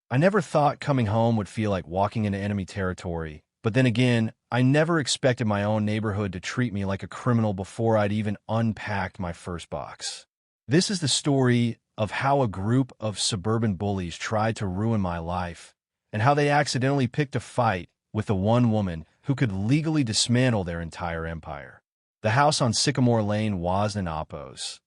I never thought coming home would feel like walking into enemy territory, but then again, I never expected my own neighborhood to treat me like a criminal before I'd even unpacked my first box. This is the story of how a group of suburban bullies tried to ruin my life, and how they accidentally picked a fight with the one woman who could legally dismantle their entire empire. The house on Sycamore Lane wasn't an oppos.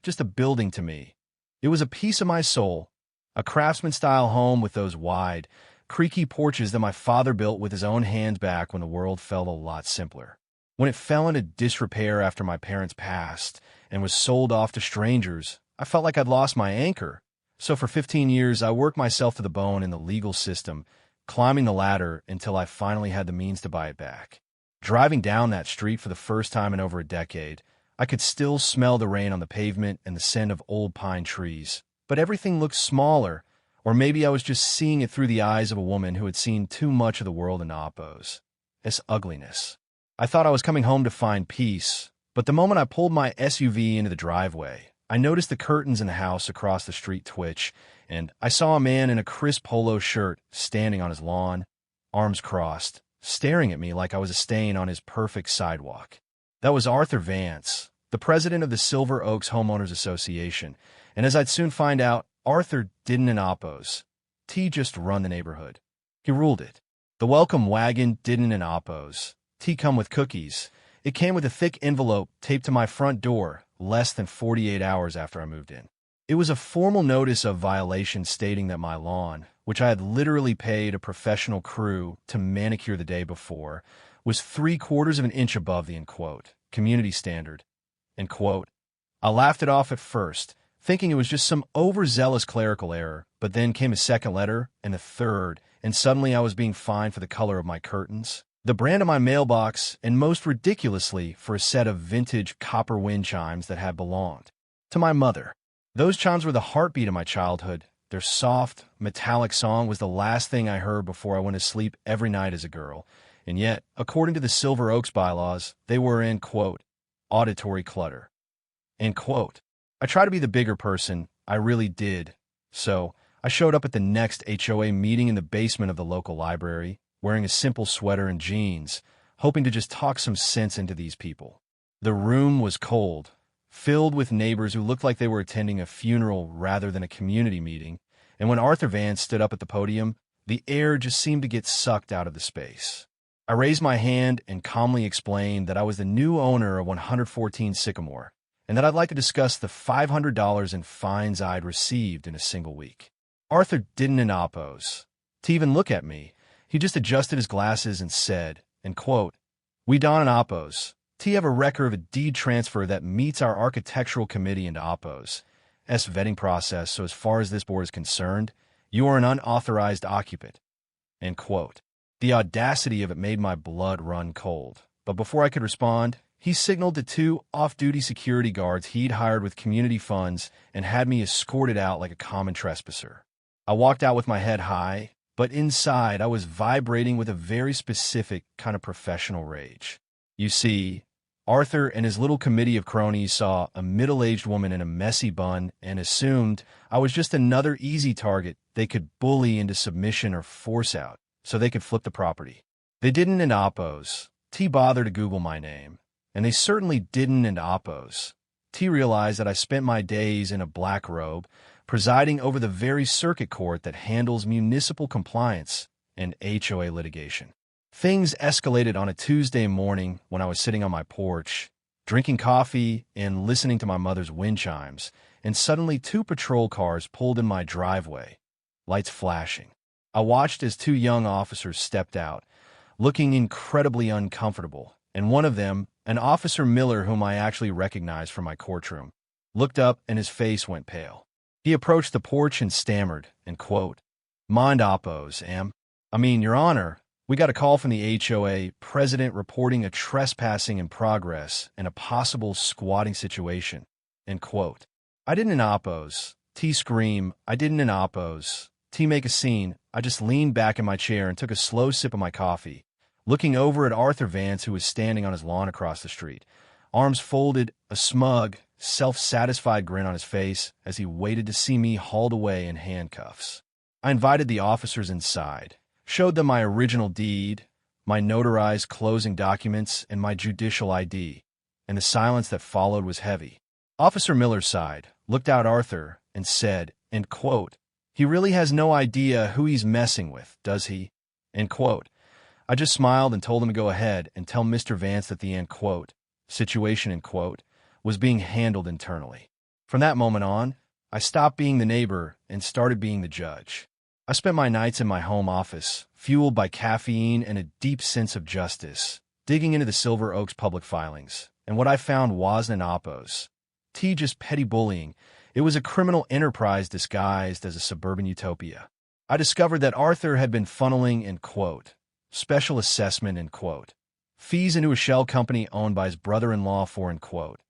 Just a building to me. It was a piece of my soul, a craftsman-style home with those wide, creaky porches that my father built with his own hands back when the world felt a lot simpler. When it fell into disrepair after my parents passed and was sold off to strangers, I felt like I'd lost my anchor. So for 15 years, I worked myself to the bone in the legal system, climbing the ladder until I finally had the means to buy it back. Driving down that street for the first time in over a decade, I could still smell the rain on the pavement and the scent of old pine trees, but everything looked smaller, or maybe I was just seeing it through the eyes of a woman who had seen too much of the world in oppos. Its ugliness. I thought I was coming home to find peace, but the moment I pulled my SUV into the driveway, I noticed the curtains in the house across the street twitch, and I saw a man in a crisp polo shirt standing on his lawn, arms crossed, staring at me like I was a stain on his perfect sidewalk. That was Arthur Vance, the president of the Silver Oaks Homeowners Association, and as I'd soon find out, Arthur didn't an oppos. Just run the neighborhood. He ruled it. The welcome wagon didn't an oppos. Come with cookies. It came with a thick envelope taped to my front door less than 48 hours after I moved in. It was a formal notice of violation stating that my lawn, which I had literally paid a professional crew to manicure the day before, was 3/4 of an inch above the, community standard, I laughed it off at first, thinking it was just some overzealous clerical error, but then came a second letter, and a third, and suddenly I was being fined for the color of my curtains, the brand of my mailbox, and most ridiculously for a set of vintage copper wind chimes that had belonged to my mother. Those chimes were the heartbeat of my childhood. Their soft, metallic song was the last thing I heard before I went to sleep every night as a girl, and yet, according to the Silver Oaks bylaws, they were in, auditory clutter, I tried to be the bigger person, I really did. So, I showed up at the next HOA meeting in the basement of the local library, wearing a simple sweater and jeans, hoping to just talk some sense into these people. The room was cold, filled with neighbors who looked like they were attending a funeral rather than a community meeting, and when Arthur Vance stood up at the podium, the air just seemed to get sucked out of the space. I raised my hand and calmly explained that I was the new owner of 114 Sycamore, and that I'd like to discuss the $500 in fines I'd received in a single week. Arthur didn't an oppos. To even look at me, he just adjusted his glasses and said, we don an oppos. Have a record of a deed transfer that meets our architectural committee into oppos' vetting process, so as far as this board is concerned, you are an unauthorized occupant. The audacity of it made my blood run cold. But before I could respond, he signaled to 2 off-duty security guards he'd hired with community funds and had me escorted out like a common trespasser. I walked out with my head high, but inside I was vibrating with a very specific kind of professional rage. You see, Arthur and his little committee of cronies saw a middle-aged woman in a messy bun and assumed I was just another easy target they could bully into submission or force out so they could flip the property. They didn't an oppos. Bother to Google my name. And they certainly didn't an oppos. Realized that I spent my days in a black robe, presiding over the very circuit court that handles municipal compliance and HOA litigation. Things escalated on a Tuesday morning when I was sitting on my porch, drinking coffee and listening to my mother's wind chimes, and suddenly 2 patrol cars pulled in my driveway, lights flashing. I watched as 2 young officers stepped out, looking incredibly uncomfortable, and one of them, an Officer Miller whom I actually recognized from my courtroom, looked up and his face went pale. He approached the porch and stammered, mind oppos, Your Honor, we got a call from the HOA president reporting a trespassing in progress and a possible squatting situation, I didn't an oppos. Scream, I didn't an oppos. Make a scene. I just leaned back in my chair and took a slow sip of my coffee, looking over at Arthur Vance, who was standing on his lawn across the street, arms folded, a smug, self-satisfied grin on his face as he waited to see me hauled away in handcuffs. I invited the officers inside, showed them my original deed, my notarized closing documents, and my judicial ID, and the silence that followed was heavy. Officer Miller sighed, looked out Arthur, and said, end quote, "He really has no idea who he's messing with, does he?" End quote. I just smiled and told him to go ahead and tell Mr. Vance that the end quote, situation end quote, was being handled internally. From that moment on, I stopped being the neighbor and started being the judge. I spent my nights in my home office, fueled by caffeine and a deep sense of justice, digging into the Silver Oaks public filings, and what I found wasn't an oppos. Just petty bullying. It was a criminal enterprise disguised as a suburban utopia. I discovered that Arthur had been funneling, end quote, special assessment, end quote, fees into a shell company owned by his brother-in-law for, end quote,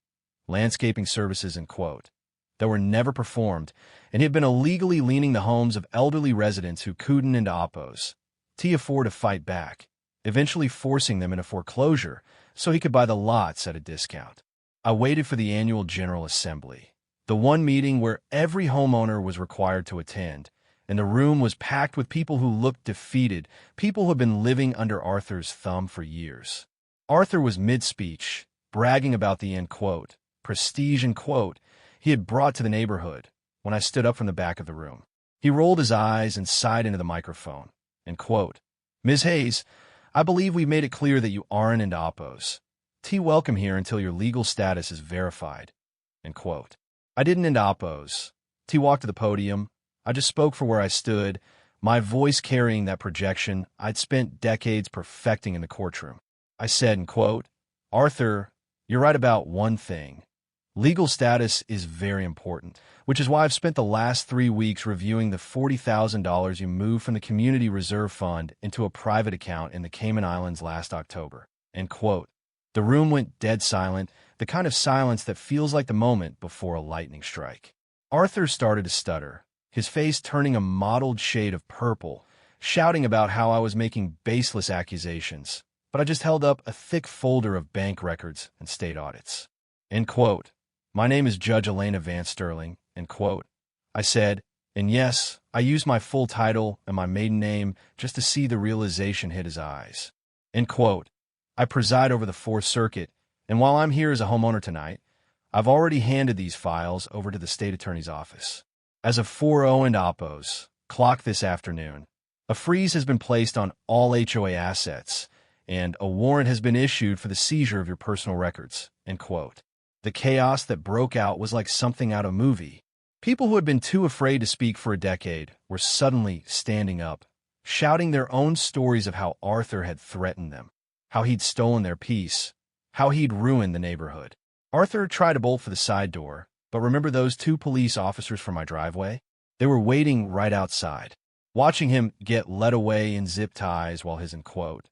landscaping services, end quote, that were never performed, and he had been illegally leaning the homes of elderly residents who couldn't into oppos. Afford to fight back, eventually forcing them into foreclosure so he could buy the lots at a discount. I waited for the annual General Assembly, the one meeting where every homeowner was required to attend, and the room was packed with people who looked defeated, people who had been living under Arthur's thumb for years. Arthur was mid-speech, bragging about the end quote, prestige, end quote, he had brought to the neighborhood when I stood up from the back of the room. He rolled his eyes and sighed into the microphone, end quote, "Ms. Hayes, I believe we've made it clear that you aren't into oppos. Welcome here until your legal status is verified," end quote. I didn't into oppos. Walked to the podium. I just spoke for where I stood, my voice carrying that projection I'd spent decades perfecting in the courtroom. I said, end quote, "Arthur, you're right about one thing. Legal status is very important, which is why I've spent the last 3 weeks reviewing the $40,000 you moved from the Community Reserve Fund into a private account in the Cayman Islands last October," end quote. The room went dead silent, the kind of silence that feels like the moment before a lightning strike. Arthur started to stutter, his face turning a mottled shade of purple, shouting about how I was making baseless accusations, but I just held up a thick folder of bank records and state audits. End quote. "My name is Judge Elena Vance Sterling," end quote. I said, and yes, I used my full title and my maiden name just to see the realization hit his eyes. End quote. I preside over the Fourth Circuit, and while I'm here as a homeowner tonight, I've already handed these files over to the state attorney's office. As of 4-0 and oppos, clock this afternoon, a freeze has been placed on all HOA assets, and a warrant has been issued for the seizure of your personal records, end quote. The chaos that broke out was like something out of a movie. People who had been too afraid to speak for a decade were suddenly standing up, shouting their own stories of how Arthur had threatened them, how he'd stolen their peace, how he'd ruined the neighborhood. Arthur tried to bolt for the side door, but remember those 2 police officers from my driveway? They were waiting right outside, watching him get led away in zip ties while his, end quote,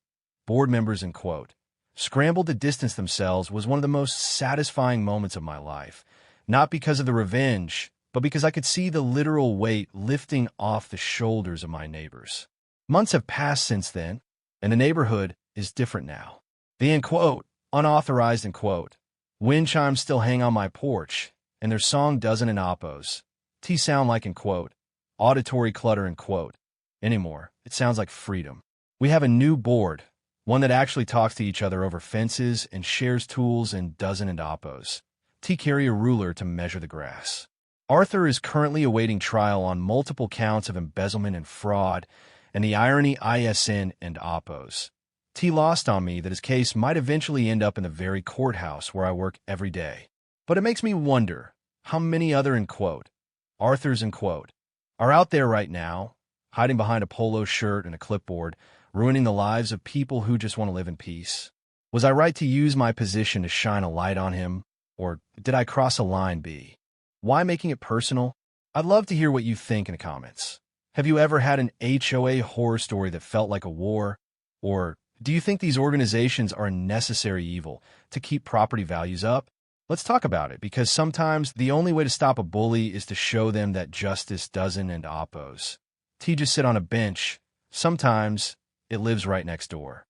board members, end quote, scrambled to distance themselves was one of the most satisfying moments of my life, not because of the revenge, but because I could see the literal weight lifting off the shoulders of my neighbors. Months have passed since then, and the neighborhood is different now. The, end quote, unauthorized, end quote, wind chimes still hang on my porch, and their song doesn't in oppos. Sound like, end quote, auditory clutter, end quote. Anymore, it sounds like freedom. We have a new board, one that actually talks to each other over fences and shares tools and doesn't in oppos. Carry a ruler to measure the grass. Arthur is currently awaiting trial on multiple counts of embezzlement and fraud, and the irony ISN and oppos. Lost on me that his case might eventually end up in the very courthouse where I work every day. But it makes me wonder how many other, end quote, Arthurs, end quote, are out there right now, hiding behind a polo shirt and a clipboard, ruining the lives of people who just want to live in peace. Was I right to use my position to shine a light on him, or did I cross a line, B? Why making it personal? I'd love to hear what you think in the comments. Have you ever had an HOA horror story that felt like a war? Or do you think these organizations are a necessary evil to keep property values up? Let's talk about it, because sometimes the only way to stop a bully is to show them that justice doesn't end oppos. Just sit on a bench. Sometimes it lives right next door.